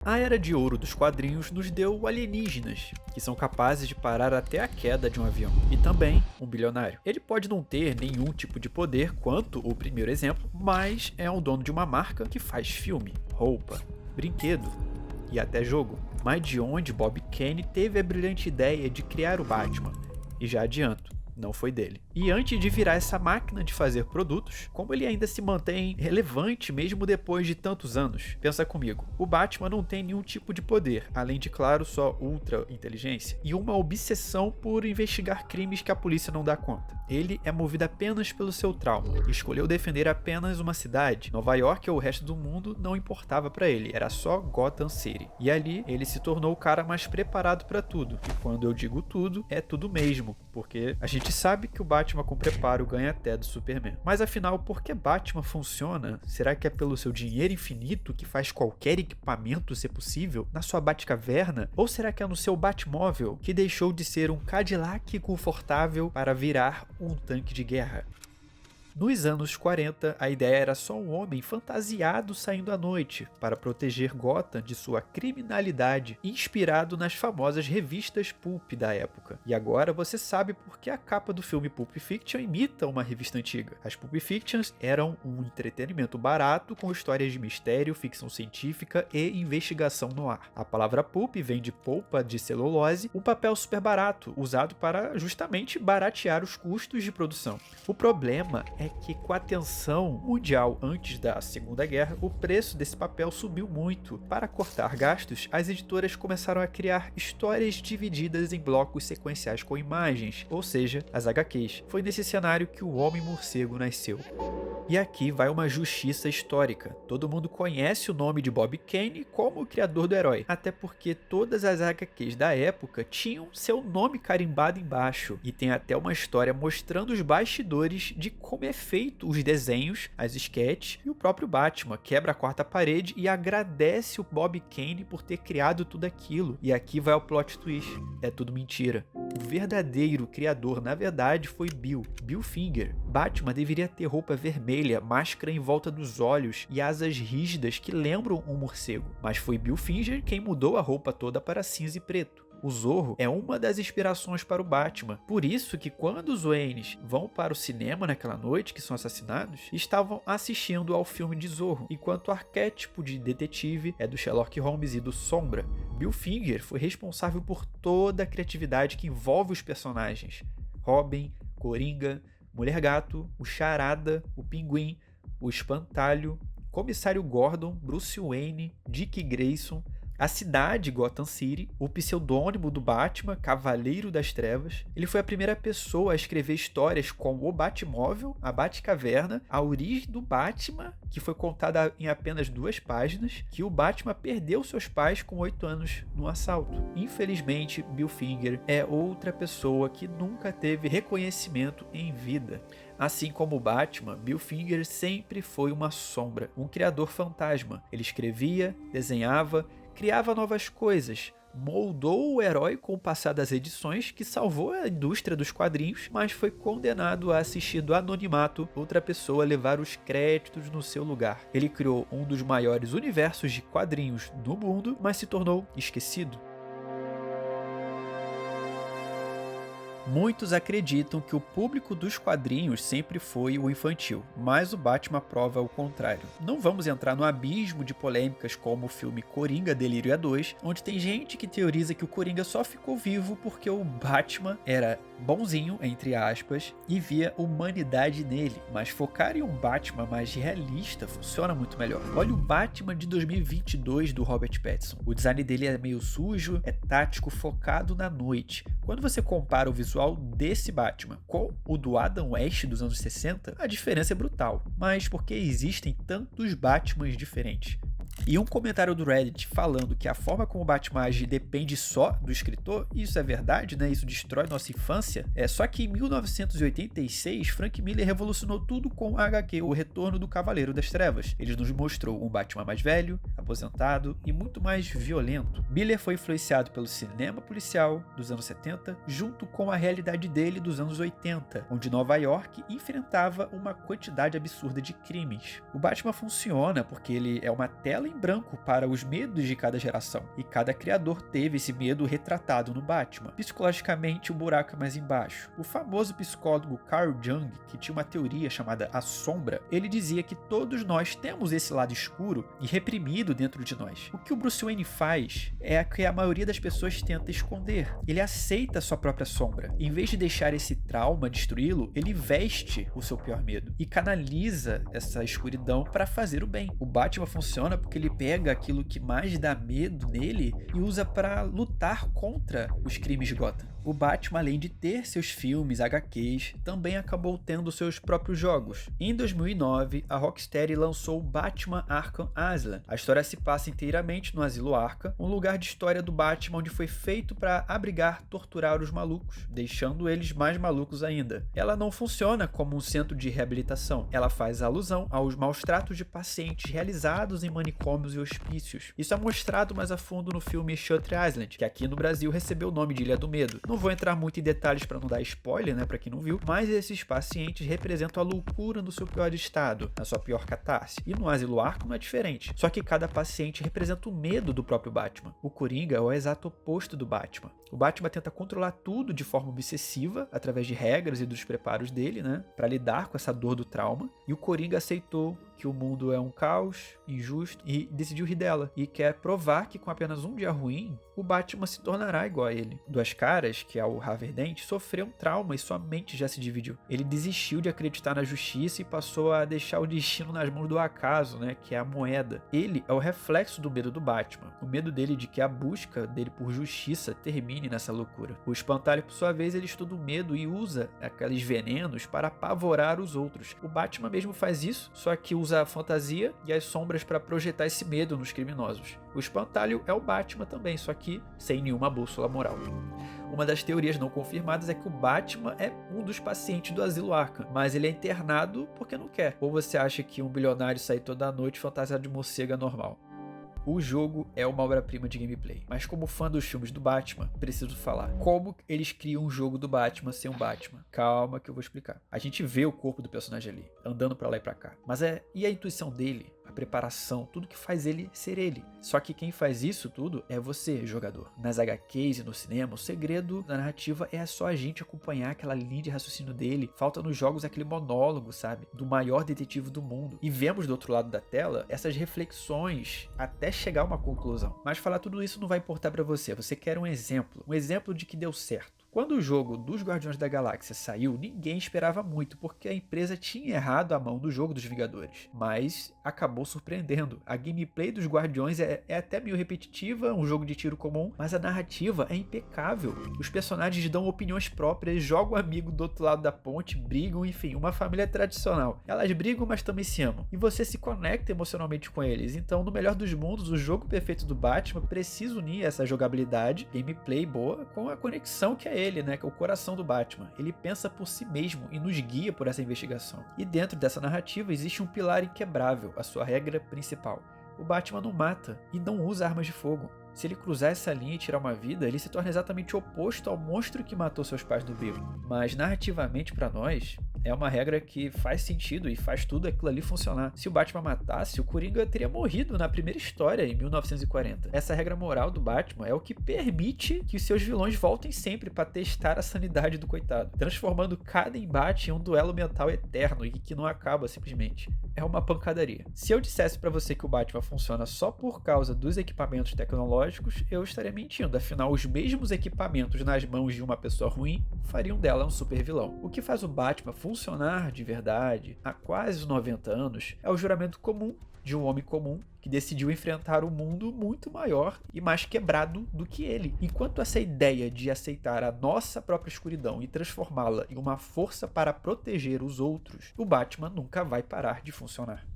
A Era de Ouro dos quadrinhos nos deu alienígenas, que são capazes de parar até a queda de um avião, e também um bilionário. Ele pode não ter nenhum tipo de poder quanto o primeiro exemplo, mas é um dono de uma marca que faz filme, roupa, brinquedo e até jogo. Mas de onde Bob Kane teve a brilhante ideia de criar o Batman? E já adianto, não foi dele. E antes de virar essa máquina de fazer produtos, como ele ainda se mantém relevante mesmo depois de tantos anos? Pensa comigo, o Batman não tem nenhum tipo de poder, além de, claro, só ultra inteligência e uma obsessão por investigar crimes que a polícia não dá conta. Ele é movido apenas pelo seu trauma e escolheu defender apenas uma cidade. Nova York ou o resto do mundo não importava para ele, era só Gotham City. E ali ele se tornou o cara mais preparado para tudo. E quando eu digo tudo, é tudo mesmo, porque a gente sabe que o Batman com preparo ganha até do Superman. Mas afinal, por que Batman funciona? Será que é pelo seu dinheiro infinito que faz qualquer equipamento ser possível na sua Batcaverna? Ou será que é no seu Batmóvel que deixou de ser um Cadillac confortável para virar um tanque de guerra? Nos anos 40, a ideia era só um homem fantasiado saindo à noite para proteger Gotham de sua criminalidade, inspirado nas famosas revistas Pulp da época. E agora você sabe por que a capa do filme Pulp Fiction imita uma revista antiga. As Pulp Fictions eram um entretenimento barato com histórias de mistério, ficção científica e investigação no ar. A palavra pulp vem de polpa de celulose, um papel super barato, usado para justamente baratear os custos de produção. O problema é que com a tensão mundial antes da Segunda Guerra, o preço desse papel subiu muito. Para cortar gastos, as editoras começaram a criar histórias divididas em blocos sequenciais com imagens, ou seja, as HQs. Foi nesse cenário que o Homem-Morcego nasceu. E aqui vai uma justiça histórica. Todo mundo conhece o nome de Bob Kane como o criador do herói, até porque todas as HQs da época tinham seu nome carimbado embaixo, e tem até uma história mostrando os bastidores de como é feito os desenhos, as sketches, e o próprio Batman quebra a quarta parede e agradece o Bob Kane por ter criado tudo aquilo. E aqui vai o plot twist, é tudo mentira. O verdadeiro criador, na verdade, foi Bill Finger. Batman deveria ter roupa vermelha, máscara em volta dos olhos e asas rígidas que lembram um morcego. Mas foi Bill Finger quem mudou a roupa toda para cinza e preto. O Zorro é uma das inspirações para o Batman. Por isso que quando os Waynes vão para o cinema naquela noite que são assassinados, estavam assistindo ao filme de Zorro, enquanto o arquétipo de detetive é do Sherlock Holmes e do Sombra. Bill Finger foi responsável por toda a criatividade que envolve os personagens. Robin, Coringa, Mulher Gato, o Charada, o Pinguim, o Espantalho, Comissário Gordon, Bruce Wayne, Dick Grayson, a cidade Gotham City, o pseudônimo do Batman, Cavaleiro das Trevas. Ele foi a primeira pessoa a escrever histórias como o Batmóvel, a Batcaverna, a origem do Batman, que foi contada em apenas 2 páginas, que o Batman perdeu seus pais com 8 anos no assalto. Infelizmente, Bill Finger é outra pessoa que nunca teve reconhecimento em vida. Assim como o Batman, Bill Finger sempre foi uma sombra, um criador fantasma. Ele escrevia, desenhava, criava novas coisas, moldou o herói com o passar das edições, que salvou a indústria dos quadrinhos, mas foi condenado a assistir do anonimato outra pessoa levar os créditos no seu lugar. Ele criou um dos maiores universos de quadrinhos do mundo, mas se tornou esquecido. Muitos acreditam que o público dos quadrinhos sempre foi o infantil, mas o Batman prova o contrário. Não vamos entrar no abismo de polêmicas como o filme Coringa Delírio A2, onde tem gente que teoriza que o Coringa só ficou vivo porque o Batman era bonzinho, entre aspas, e via humanidade nele, mas focar em um Batman mais realista funciona muito melhor. Olha o Batman de 2022 do Robert Pattinson. O design dele é meio sujo, é tático, focado na noite. Quando você compara o visual desse Batman com o do Adam West dos anos 60, a diferença é brutal. Mas por que existem tantos Batmans diferentes? E um comentário do Reddit falando que a forma como o Batman age depende só do escritor, isso é verdade, né? Isso destrói nossa infância. Só que em 1986, Frank Miller revolucionou tudo com a HQ, O Retorno do Cavaleiro das Trevas. Ele nos mostrou um Batman mais velho, aposentado e muito mais violento. Miller foi influenciado pelo cinema policial dos anos 70, junto com a realidade dele dos anos 80, onde Nova York enfrentava uma quantidade absurda de crimes. O Batman funciona porque ele é uma tela em branco para os medos de cada geração, e cada criador teve esse medo retratado no Batman. Psicologicamente, o buraco é mais embaixo. O famoso psicólogo Carl Jung, que tinha uma teoria chamada A Sombra, ele dizia que todos nós temos esse lado escuro e reprimido dentro de nós. O que o Bruce Wayne faz é que a maioria das pessoas tenta esconder. Ele aceita a sua própria sombra. Em vez de deixar esse trauma destruí-lo, ele veste o seu pior medo e canaliza essa escuridão para fazer o bem. O Batman funciona porque ele pega aquilo que mais dá medo nele e usa para lutar contra os crimes de Gotham. O Batman, além de ter seus filmes, HQs, também acabou tendo seus próprios jogos. Em 2009, a Rocksteady lançou o Batman Arkham Asylum. A história se passa inteiramente no Asilo Arkham, um lugar de história do Batman onde foi feito para abrigar, torturar os malucos, deixando eles mais malucos ainda. Ela não funciona como um centro de reabilitação. Ela faz alusão aos maus-tratos de pacientes realizados em manicômios e hospícios. Isso é mostrado mais a fundo no filme Shutter Island, que aqui no Brasil recebeu o nome de Ilha do Medo. Não vou entrar muito em detalhes para não dar spoiler, né, para quem não viu, mas esses pacientes representam a loucura no seu pior estado, na sua pior catarse. E no Asilo Arkham não é diferente, só que cada paciente representa o medo do próprio Batman. O Coringa é o exato oposto do Batman. O Batman tenta controlar tudo de forma obsessiva, através de regras e dos preparos dele, né, para lidar com essa dor do trauma, e o Coringa aceitou que o mundo é um caos, injusto, e decidiu rir dela, e quer provar que com apenas um dia ruim, o Batman se tornará igual a ele. Duas Caras, que é o Harvey Dent, sofreu um trauma e sua mente já se dividiu. Ele desistiu de acreditar na justiça e passou a deixar o destino nas mãos do acaso, né, que é a moeda. Ele é o reflexo do medo do Batman, o medo dele de que a busca dele por justiça termine nessa loucura. O Espantalho, por sua vez, ele estuda o medo e usa aqueles venenos para apavorar os outros. O Batman mesmo faz isso, só que usa a fantasia e as sombras para projetar esse medo nos criminosos. O Espantalho é o Batman também, só que sem nenhuma bússola moral. Uma das teorias não confirmadas é que o Batman é um dos pacientes do Asilo Arkham, mas ele é internado porque não quer. Ou você acha que um bilionário sair toda noite fantasiado de morcego é normal? O jogo é uma obra-prima de gameplay, mas como fã dos filmes do Batman, preciso falar. Como eles criam um jogo do Batman sem um Batman? Calma que eu vou explicar. A gente vê o corpo do personagem ali, andando pra lá e pra cá. Mas e a intuição dele? A preparação, tudo que faz ele ser ele. Só que quem faz isso tudo é você, jogador. Nas HQs e no cinema, o segredo da narrativa é só a gente acompanhar aquela linha de raciocínio dele. Falta nos jogos aquele monólogo, sabe? Do maior detetive do mundo. E vemos do outro lado da tela essas reflexões até chegar a uma conclusão. Mas falar tudo isso não vai importar pra você. Você quer um exemplo de que deu certo. Quando o jogo dos Guardiões da Galáxia saiu, ninguém esperava muito, porque a empresa tinha errado a mão do jogo dos Vingadores. Mas acabou surpreendendo. A gameplay dos Guardiões é até meio repetitiva, um jogo de tiro comum, mas a narrativa é impecável. Os personagens dão opiniões próprias, jogam amigo do outro lado da ponte, brigam, enfim, uma família tradicional. Elas brigam, mas também se amam. E você se conecta emocionalmente com eles. Então, no melhor dos mundos, o jogo perfeito do Batman precisa unir essa jogabilidade, gameplay boa, com a conexão que é ele, né, que é o coração do Batman. Ele pensa por si mesmo e nos guia por essa investigação. E dentro dessa narrativa existe um pilar inquebrável, a sua regra principal. O Batman não mata e não usa armas de fogo. Se ele cruzar essa linha e tirar uma vida, ele se torna exatamente o oposto ao monstro que matou seus pais no beco. Mas narrativamente para nós, é uma regra que faz sentido e faz tudo aquilo ali funcionar. Se o Batman matasse, o Coringa teria morrido na primeira história, em 1940. Essa regra moral do Batman é o que permite que seus vilões voltem sempre para testar a sanidade do coitado, transformando cada embate em um duelo mental eterno e que não acaba simplesmente. É uma pancadaria. Se eu dissesse para você que o Batman funciona só por causa dos equipamentos tecnológicos, eu estaria mentindo. Afinal, os mesmos equipamentos nas mãos de uma pessoa ruim fariam dela um super vilão. O que faz o Batman funcionar de verdade há quase 90 anos é o juramento comum de um homem comum que decidiu enfrentar um mundo muito maior e mais quebrado do que ele. Enquanto essa ideia de aceitar a nossa própria escuridão e transformá-la em uma força para proteger os outros, o Batman nunca vai parar de funcionar.